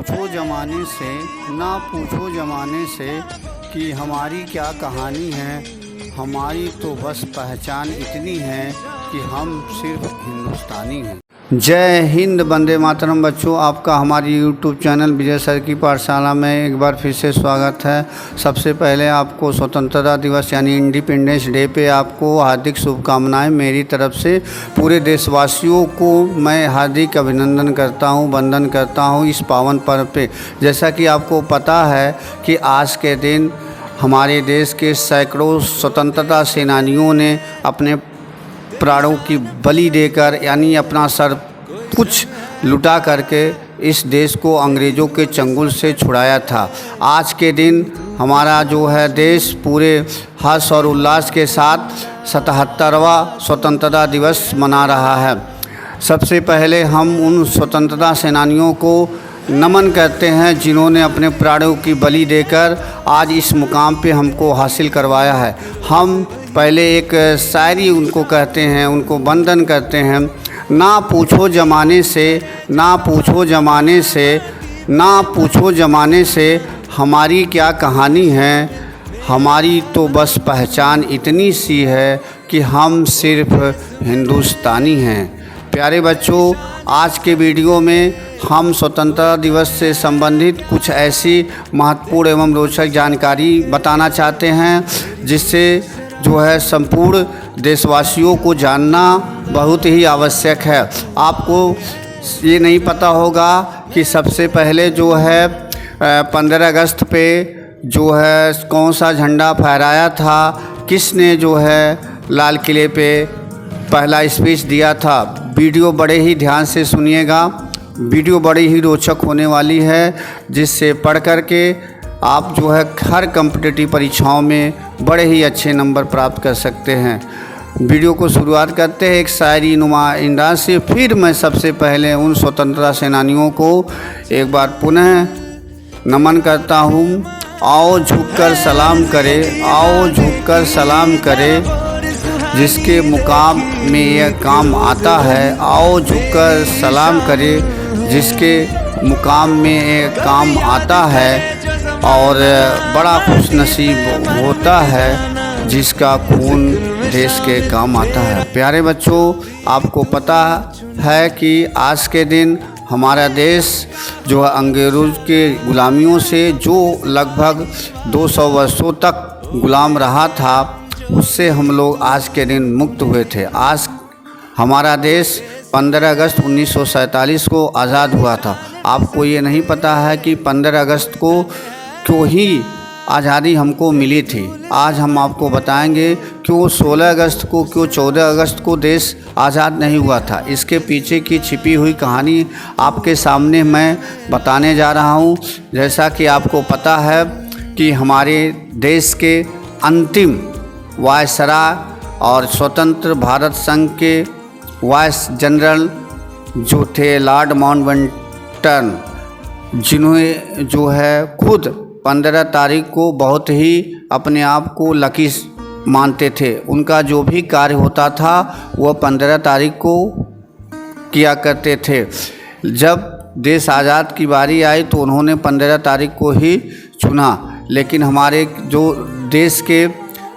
पूछो ज़माने से, ना पूछो ज़माने से कि हमारी क्या कहानी है। हमारी तो बस पहचान इतनी है कि हम सिर्फ हिंदुस्तानी हैं। जय हिंद, वंदे मातरम। बच्चों, आपका हमारी यूट्यूब चैनल विजय सर की पाठशाला में एक बार फिर से स्वागत है। सबसे पहले आपको स्वतंत्रता दिवस यानी इंडिपेंडेंस डे पे आपको हार्दिक शुभकामनाएं मेरी तरफ से। पूरे देशवासियों को मैं हार्दिक अभिनंदन करता हूं, वंदन करता हूं इस पावन पर्व पे। जैसा कि आपको पता है कि आज के दिन हमारे देश के सैकड़ों स्वतंत्रता सेनानियों ने अपने प्राणों की बलि देकर यानी अपना सर कुछ लुटा करके इस देश को अंग्रेज़ों के चंगुल से छुड़ाया था। आज के दिन हमारा जो है देश पूरे हर्ष और उल्लास के साथ 77वां स्वतंत्रता दिवस मना रहा है। सबसे पहले हम उन स्वतंत्रता सेनानियों को नमन करते हैं जिन्होंने अपने प्राणों की बलि देकर आज इस मुकाम पे हमको हासिल करवाया है। हम पहले एक शायरी उनको कहते हैं, उनको वंदन करते हैं। ना पूछो ज़माने से, ना पूछो ज़माने से, ना पूछो ज़माने से हमारी क्या कहानी है। हमारी तो बस पहचान इतनी सी है कि हम सिर्फ हिंदुस्तानी हैं। प्यारे बच्चों, आज के वीडियो में हम स्वतंत्रता दिवस से संबंधित कुछ ऐसी महत्वपूर्ण एवं रोचक जानकारी बताना चाहते हैं जिससे जो है संपूर्ण देशवासियों को जानना बहुत ही आवश्यक है। आपको ये नहीं पता होगा कि सबसे पहले जो है 15 अगस्त पे जो है कौन सा झंडा फहराया था, किसने जो है लाल किले पे पहला स्पीच दिया था। वीडियो बड़े ही ध्यान से सुनिएगा, वीडियो बड़ी ही रोचक होने वाली है जिससे पढ़ कर के आप जो है हर कॉम्पिटिटिव परीक्षाओं में बड़े ही अच्छे नंबर प्राप्त कर सकते हैं। वीडियो को शुरुआत करते हैं एक शायरी नुमा अंदाज से। फिर मैं सबसे पहले उन स्वतंत्रता सेनानियों को एक बार पुनः नमन करता हूँ। आओ झुककर सलाम करे, आओ झुककर सलाम करे, जिसके मुकाम में यह काम आता है। आओ झुककर सलाम करे, जिसके मुकाम में यह काम आता है। और बड़ा खुश नसीब होता है जिसका खून देश के काम आता है। प्यारे बच्चों, आपको पता है कि आज के दिन हमारा देश जो है अंग्रेज़ों के गुलामियों से जो लगभग 200 वर्षों तक गुलाम रहा था, उससे हम लोग आज के दिन मुक्त हुए थे। आज हमारा देश 15 अगस्त 1947 को आज़ाद हुआ था। आपको ये नहीं पता है कि 15 अगस्त को क्यों ही आज़ादी हमको मिली थी। आज हम आपको बताएंगे क्यों 16 अगस्त को, क्यों 14 अगस्त को देश आज़ाद नहीं हुआ था। इसके पीछे की छिपी हुई कहानी आपके सामने मैं बताने जा रहा हूँ। जैसा कि आपको पता है कि हमारे देश के अंतिम वायसराय और स्वतंत्र भारत संघ के वाइस जनरल जो थे लॉर्ड माउंटबेटन, जिन्होंने जो है खुद 15 तारीख को बहुत ही अपने आप को लकी मानते थे। उनका जो भी कार्य होता था वह 15 तारीख को किया करते थे। जब देश आज़ाद की बारी आई तो उन्होंने 15 तारीख को ही चुना। लेकिन हमारे जो देश के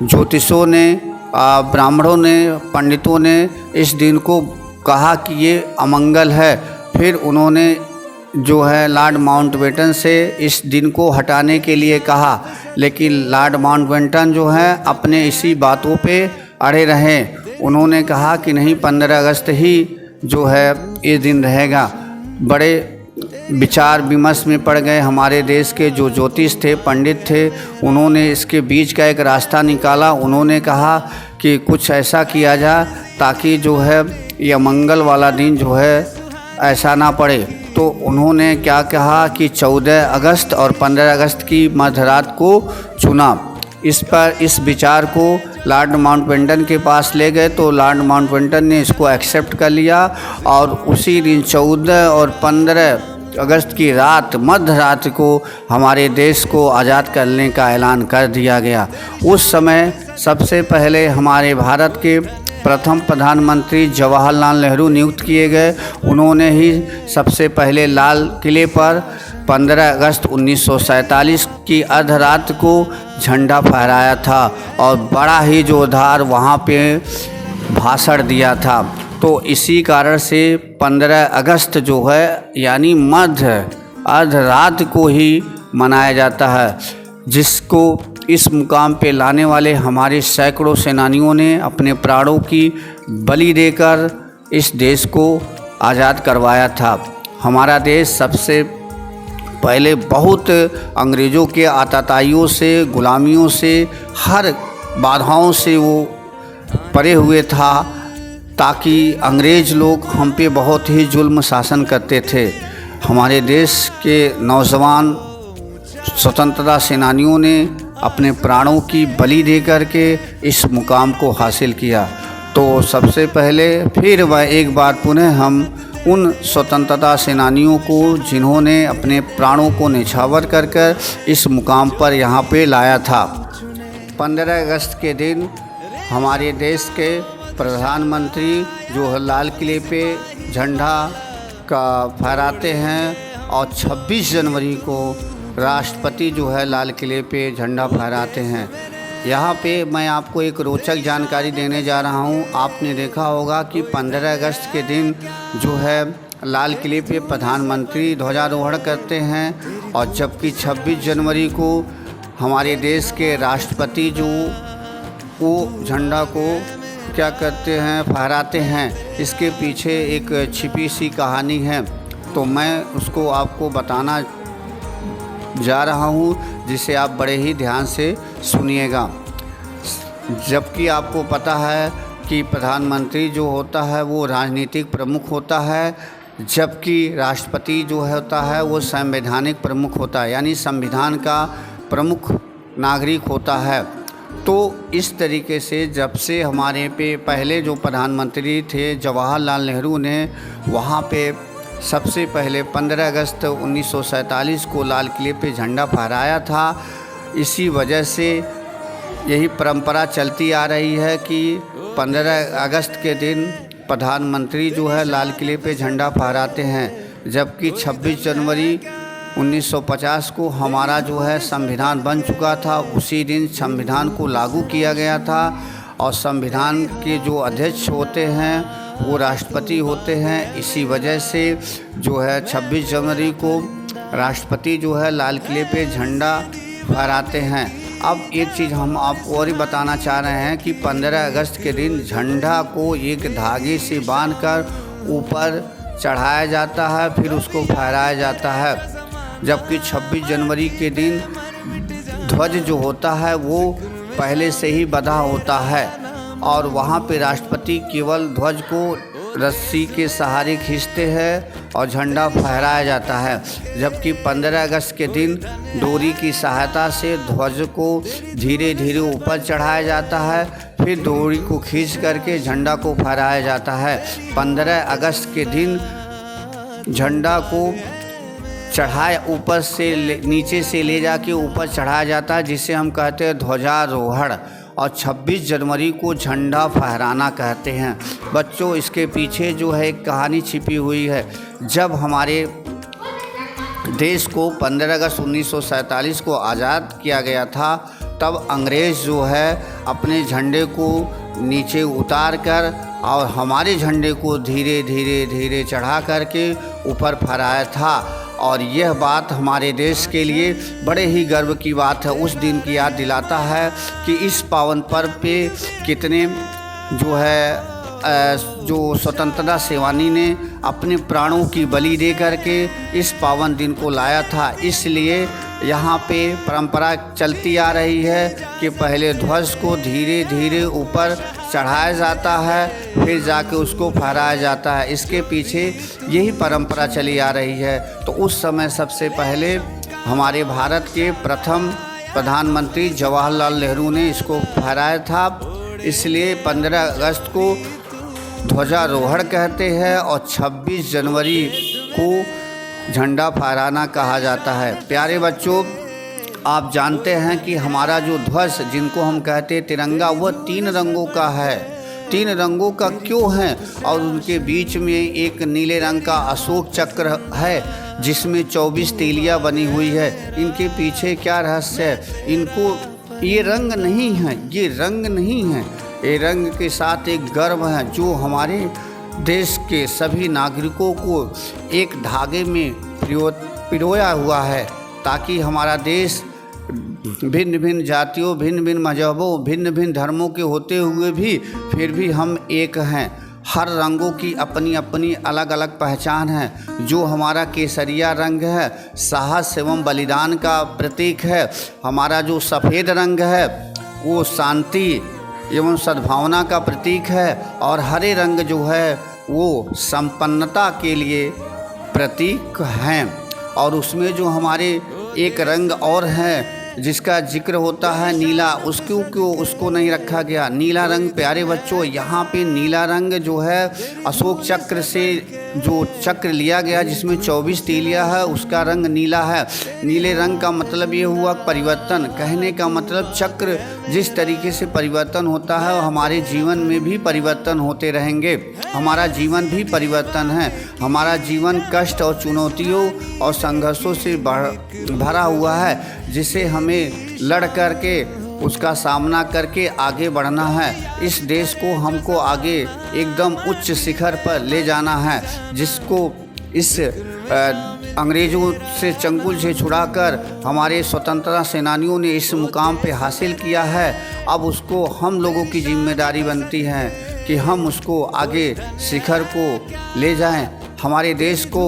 ज्योतिषों ने, ब्राह्मणों ने, पंडितों ने इस दिन को कहा कि ये अमंगल है। फिर उन्होंने जो है लॉर्ड माउंटबेटन से इस दिन को हटाने के लिए कहा, लेकिन लॉर्ड माउंटबेटन जो है अपने इसी बातों पे अड़े रहे। उन्होंने कहा कि नहीं, 15 अगस्त ही जो है ये दिन रहेगा। बड़े विचार विमर्श में पड़ गए हमारे देश के जो ज्योतिष थे, पंडित थे। उन्होंने इसके बीच का एक रास्ता निकाला। उन्होंने कहा कि कुछ ऐसा किया जाए ताकि जो है यह मंगल वाला दिन जो है ऐसा ना पड़े। तो उन्होंने क्या कहा कि 14 अगस्त और 15 अगस्त की मध्यरात को चुना। इस विचार को लॉर्ड माउंटबेटन के पास ले गए तो लॉर्ड माउंटबेटन ने इसको एक्सेप्ट कर लिया और उसी दिन 14 और 15 अगस्त की रात, मध्य रात को हमारे देश को आज़ाद करने का ऐलान कर दिया गया। उस समय सबसे पहले हमारे भारत के प्रथम प्रधानमंत्री जवाहरलाल नेहरू नियुक्त किए गए। उन्होंने ही सबसे पहले लाल किले पर 15 अगस्त 1947 की अर्धरात को झंडा फहराया था और बड़ा ही जोरदार वहाँ पे भाषण दिया था। तो इसी कारण से 15 अगस्त जो है यानी मध्य अर्धरात को ही मनाया जाता है, जिसको इस मुकाम पे लाने वाले हमारे सैकड़ों सेनानियों ने अपने प्राणों की बलि देकर इस देश को आज़ाद करवाया था। हमारा देश सबसे पहले बहुत अंग्रेज़ों के आताताइयों से, गुलामियों से, हर बाधाओं से वो परे हुए था, ताकि अंग्रेज़ लोग हम पे बहुत ही जुल्म शासन करते थे। हमारे देश के नौजवान स्वतंत्रता सेनानियों ने अपने प्राणों की बलि दे करके इस मुकाम को हासिल किया। तो सबसे पहले फिर वह एक बार पुनः हम उन स्वतंत्रता सेनानियों को जिन्होंने अपने प्राणों को न्यौछावर कर इस मुकाम पर यहाँ पे लाया था। 15 अगस्त के दिन हमारे देश के प्रधानमंत्री जो है लाल किले पे झंडा का फहराते हैं और 26 जनवरी को राष्ट्रपति जो है लाल किले पे झंडा फहराते हैं। यहाँ पे मैं आपको एक रोचक जानकारी देने जा रहा हूँ। आपने देखा होगा कि 15 अगस्त के दिन जो है लाल किले पे प्रधानमंत्री ध्वजारोहण करते हैं, और जबकि 26 जनवरी को हमारे देश के राष्ट्रपति जो वो झंडा को क्या करते हैं, फहराते हैं। इसके पीछे एक छिपी सी कहानी है, तो मैं उसको आपको बताना जा रहा हूँ, जिसे आप बड़े ही ध्यान से सुनिएगा। जबकि आपको पता है कि प्रधानमंत्री जो होता है वो राजनीतिक प्रमुख होता है, जबकि राष्ट्रपति जो होता है वो संवैधानिक प्रमुख होता है, यानी संविधान का प्रमुख नागरिक होता है। तो इस तरीके से जब से हमारे पे पहले जो प्रधानमंत्री थे जवाहरलाल नेहरू ने वहाँ पे सबसे पहले 15 अगस्त 1947 को लाल किले पे झंडा फहराया था। इसी वजह से यही परंपरा चलती आ रही है कि 15 अगस्त के दिन प्रधानमंत्री जो है लाल किले पे झंडा फहराते हैं, जबकि 26 जनवरी 1950 को हमारा जो है संविधान बन चुका था। उसी दिन संविधान को लागू किया गया था, और संविधान के जो अध्यक्ष होते हैं वो राष्ट्रपति होते हैं। इसी वजह से जो है 26 जनवरी को राष्ट्रपति जो है लाल किले पे झंडा फहराते हैं। अब एक चीज़ हम आपको और ही बताना चाह रहे हैं कि 15 अगस्त के दिन झंडा को एक धागे से बांधकर ऊपर चढ़ाया जाता है, फिर उसको फहराया जाता है। जबकि 26 जनवरी के दिन ध्वज जो होता है वो पहले से ही बंधा होता है, और वहाँ पे राष्ट्रपति केवल ध्वज को रस्सी के सहारे खींचते हैं और झंडा फहराया जाता है। जबकि 15 अगस्त के दिन डोरी की सहायता से ध्वज को धीरे धीरे ऊपर चढ़ाया जाता है, फिर डोरी को खींच करके झंडा को फहराया जाता है। 15 अगस्त के दिन झंडा को चढ़ाए ऊपर से नीचे से ले जाके ऊपर चढ़ाया जाता है, जिसे हम कहते हैं ध्वजारोहण, और 26 जनवरी को झंडा फहराना कहते हैं। बच्चों, इसके पीछे जो है एक कहानी छिपी हुई है। जब हमारे देश को 15 अगस्त 1947 को आज़ाद किया गया था, तब अंग्रेज़ जो है अपने झंडे को नीचे उतार कर और हमारे झंडे को धीरे धीरे धीरे चढ़ा करके ऊपर फहराया था। और यह बात हमारे देश के लिए बड़े ही गर्व की बात है। उस दिन की याद दिलाता है कि इस पावन पर्व पे कितने जो है जो स्वतंत्रता सेनानी ने अपने प्राणों की बलि दे करके इस पावन दिन को लाया था। इसलिए यहाँ पे परंपरा चलती आ रही है कि पहले ध्वज को धीरे धीरे ऊपर चढ़ाया जाता है, फिर जाके उसको फहराया जाता है। इसके पीछे यही परंपरा चली आ रही है। तो उस समय सबसे पहले हमारे भारत के प्रथम प्रधानमंत्री जवाहरलाल नेहरू ने इसको फहराया था। इसलिए 15 अगस्त को ध्वजारोहण कहते हैं और 26 जनवरी को झंडा फहराना कहा जाता है। प्यारे बच्चों, आप जानते हैं कि हमारा जो ध्वज जिनको हम कहते हैं तिरंगा, वह 3 रंगों का है। 3 रंगों का क्यों है? और उनके बीच में एक नीले रंग का अशोक चक्र है, जिसमें 24 तीलियां बनी हुई है। इनके पीछे क्या रहस्य है? इनको ये रंग नहीं है, ये रंग नहीं है, ये रंग के साथ एक गर्व है जो हमारे देश के सभी नागरिकों को एक धागे में पिरोया हुआ है, ताकि हमारा देश भिन्न भिन्न जातियों, भिन्न भिन्न मजहबों, भिन्न भिन्न धर्मों के होते हुए भी फिर भी हम एक हैं। हर रंगों की अपनी अपनी अलग अलग पहचान है। जो हमारा केसरिया रंग है साहस एवं बलिदान का प्रतीक है। हमारा जो सफ़ेद रंग है वो शांति एवं सद्भावना का प्रतीक है। और हरे रंग जो है वो संपन्नता के लिए प्रतीक हैं। और उसमें जो हमारे एक रंग और है जिसका जिक्र होता है नीला, उसको नहीं रखा गया। नीला रंग प्यारे बच्चों, यहाँ पे नीला रंग जो है अशोक चक्र से जो चक्र लिया गया जिसमें 24 तीलियां है, उसका रंग नीला है। नीले रंग का मतलब ये हुआ परिवर्तन। कहने का मतलब चक्र जिस तरीके से परिवर्तन होता है हमारे जीवन में भी परिवर्तन होते रहेंगे। हमारा जीवन भी परिवर्तन है। हमारा जीवन कष्ट और चुनौतियों और संघर्षों से भरा हुआ है, जिसे हमें लड़ करके उसका सामना करके आगे बढ़ना है। इस देश को हमको आगे एकदम उच्च शिखर पर ले जाना है, जिसको इस अंग्रेज़ों से चंगुल से छुड़ाकर हमारे स्वतंत्रता सेनानियों ने इस मुकाम पे हासिल किया है। अब उसको हम लोगों की जिम्मेदारी बनती है कि हम उसको आगे शिखर को ले जाएं, हमारे देश को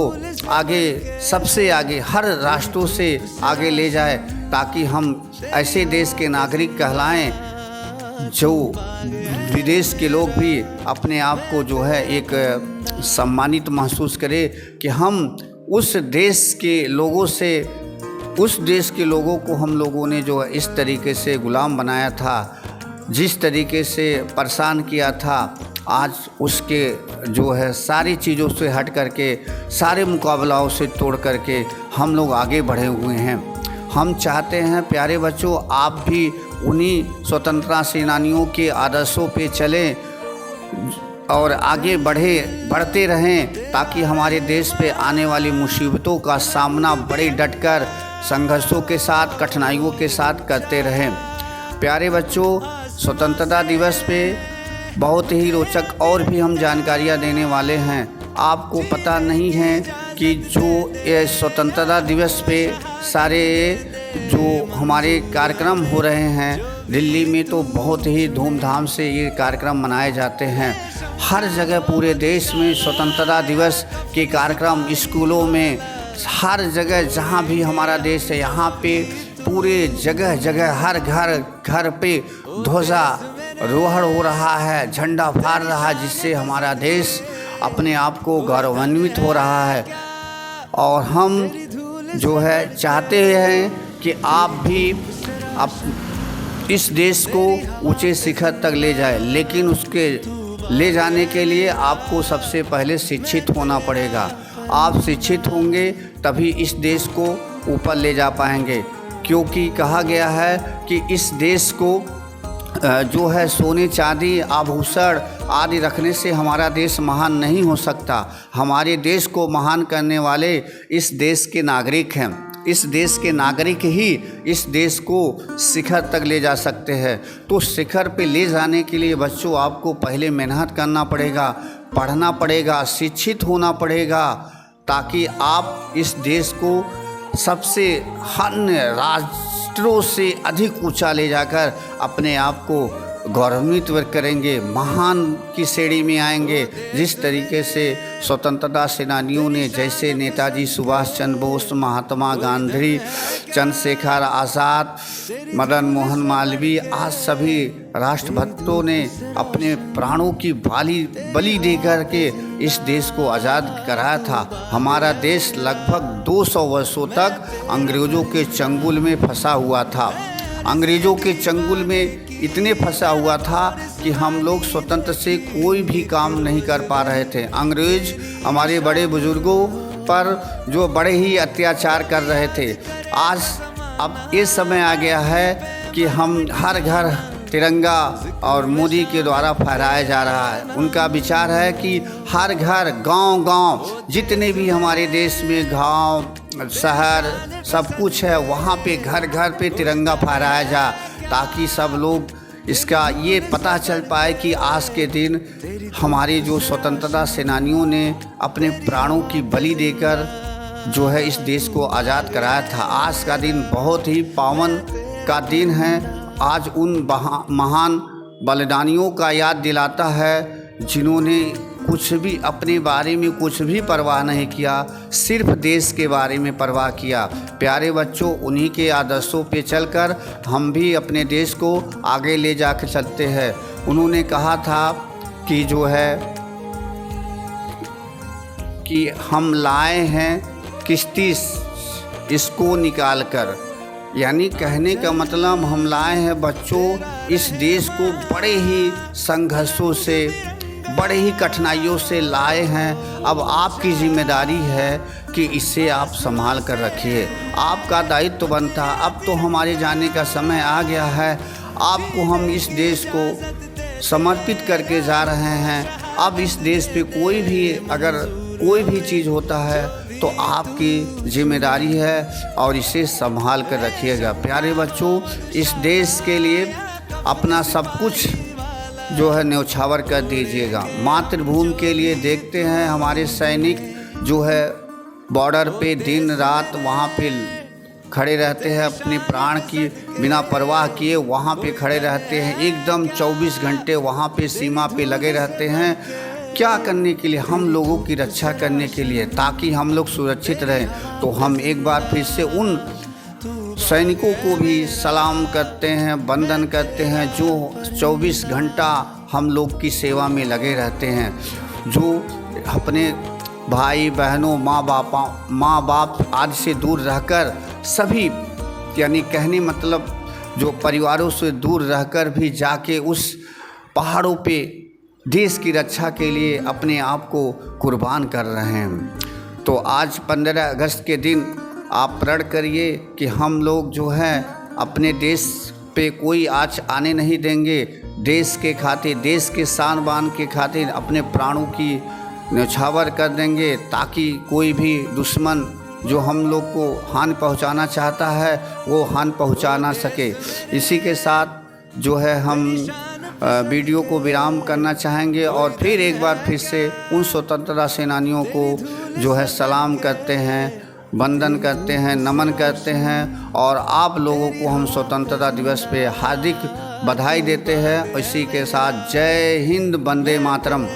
आगे, सबसे आगे, हर राष्ट्रों से आगे ले जाए, ताकि हम ऐसे देश के नागरिक कहलाएं जो विदेश के लोग भी अपने आप को जो है एक सम्मानित महसूस करें कि हम उस देश के लोगों से, उस देश के लोगों को हम लोगों ने जो इस तरीके से गुलाम बनाया था, जिस तरीके से परेशान किया था, आज उसके जो है सारी चीज़ों से हट करके, सारे मुकाबलाओं से तोड़ करके हम लोग आगे बढ़े हुए हैं। हम चाहते हैं प्यारे बच्चों आप भी उन्हीं स्वतंत्रता सेनानियों के आदर्शों पे चलें और आगे बढ़ते रहें, ताकि हमारे देश पे आने वाली मुसीबतों का सामना बड़े डटकर संघर्षों के साथ, कठिनाइयों के साथ करते रहें। प्यारे बच्चों, स्वतंत्रता दिवस पे बहुत ही रोचक और भी हम जानकारियाँ देने वाले हैं। आपको पता नहीं है कि जो ये स्वतंत्रता दिवस पे सारे जो हमारे कार्यक्रम हो रहे हैं दिल्ली में, तो बहुत ही धूमधाम से ये कार्यक्रम मनाए जाते हैं। हर जगह पूरे देश में स्वतंत्रता दिवस के कार्यक्रम, स्कूलों में, हर जगह जहाँ भी हमारा देश है, यहाँ पे पूरे जगह जगह हर घर पे ध्वजारोहण हो रहा है, झंडा फहर रहा है, जिससे हमारा देश अपने आप को गौरवान्वित हो रहा है। और हम जो है चाहते हैं कि आप भी इस देश को ऊंचे शिखर तक ले जाए, लेकिन उसके ले जाने के लिए आपको सबसे पहले शिक्षित होना पड़ेगा। आप शिक्षित होंगे तभी इस देश को ऊपर ले जा पाएंगे, क्योंकि कहा गया है कि इस देश को जो है सोने चांदी आभूषण आदि रखने से हमारा देश महान नहीं हो सकता। हमारे देश को महान करने वाले इस देश के नागरिक हैं। इस देश के नागरिक ही इस देश को शिखर तक ले जा सकते हैं। तो शिखर पे ले जाने के लिए बच्चों आपको पहले मेहनत करना पड़ेगा, पढ़ना पड़ेगा, शिक्षित होना पड़ेगा, ताकि आप इस देश को सबसे अन्य राष्ट्रों से अधिक ऊंचा ले जाकर अपने आप को गौरवान्वित करेंगे, महान की श्रेणी में आएंगे। जिस तरीके से स्वतंत्रता सेनानियों ने, जैसे नेताजी सुभाष चंद्र बोस, महात्मा गांधी, चंद्रशेखर आज़ाद, मदन मोहन मालवीय, आज सभी राष्ट्रभक्तों ने अपने प्राणों की बलि दे करके इस देश को आज़ाद कराया था। हमारा देश लगभग 200 वर्षों तक अंग्रेज़ों के चंगुल में फंसा हुआ था। अंग्रेज़ों के चंगुल में इतने फंसा हुआ था कि हम लोग स्वतंत्र से कोई भी काम नहीं कर पा रहे थे। अंग्रेज़ हमारे बड़े बुजुर्गों पर जो बड़े ही अत्याचार कर रहे थे। आज अब ये समय आ गया है कि हम हर घर तिरंगा और मोदी के द्वारा फहराया जा रहा है। उनका विचार है कि हर घर, गांव-गांव, जितने भी हमारे देश में गांव, शहर सब कुछ है, वहाँ पे घर घर पे तिरंगा फहराया जा, ताकि सब लोग इसका ये पता चल पाए कि आज के दिन हमारे जो स्वतंत्रता सेनानियों ने अपने प्राणों की बलि देकर जो है इस देश को आज़ाद कराया था। आज का दिन बहुत ही पावन का दिन है। आज उन महान बलिदानियों का याद दिलाता है जिन्होंने कुछ भी अपने बारे में कुछ भी परवाह नहीं किया, सिर्फ देश के बारे में परवाह किया। प्यारे बच्चों, उन्हीं के आदर्शों पे चलकर हम भी अपने देश को आगे ले जाकर चलते हैं। उन्होंने कहा था कि जो है कि हम लाए हैं किश्ती इसको निकाल कर, यानी कहने का मतलब हम लाए हैं बच्चों इस देश को बड़े ही संघर्षों से, बड़े ही कठिनाइयों से लाए हैं। अब आपकी जिम्मेदारी है कि इसे आप संभाल कर रखिए, आपका दायित्व बनता। अब तो हमारे जाने का समय आ गया है, आपको हम इस देश को समर्पित करके जा रहे हैं। अब इस देश पे कोई भी अगर कोई भी चीज़ होता है तो आपकी जिम्मेदारी है और इसे संभाल कर रखिएगा। प्यारे बच्चों, इस देश के लिए अपना सब कुछ जो है न्यौछावर कर दीजिएगा। मातृभूमि के लिए देखते हैं हमारे सैनिक जो है बॉर्डर पे दिन रात वहाँ पे खड़े रहते हैं, अपने प्राण की बिना परवाह किए वहाँ पे खड़े रहते हैं, एकदम 24 घंटे वहाँ पे सीमा पे लगे रहते हैं। क्या करने के लिए? हम लोगों की रक्षा करने के लिए, ताकि हम लोग सुरक्षित रहें। तो हम एक बार फिर से उन सैनिकों को भी सलाम करते हैं, वंदन करते हैं, जो 24 घंटा हम लोग की सेवा में लगे रहते हैं, जो अपने भाई बहनों, माँ बाप आदि से दूर रहकर सभी, यानी कहने मतलब जो परिवारों से दूर रहकर भी जाके उस पहाड़ों पे देश की रक्षा के लिए अपने आप को कुर्बान कर रहे हैं। तो आज 15 अगस्त के दिन आप प्रण करिए कि हम लोग जो है अपने देश पे कोई आँच आने नहीं देंगे। देश के खातिर, देश के शान बान के खातिर अपने प्राणों की न्यौछावर कर देंगे, ताकि कोई भी दुश्मन जो हम लोग को हानि पहुंचाना चाहता है वो हानि पहुंचा ना सके। इसी के साथ जो है हम वीडियो को विराम करना चाहेंगे और फिर एक बार फिर से उन स्वतंत्रता सेनानियों को जो है सलाम करते हैं, वंदन करते हैं, नमन करते हैं और आप लोगों को हम स्वतंत्रता दिवस पे हार्दिक बधाई देते हैं। इसी के साथ जय हिंद, वंदे मातरम।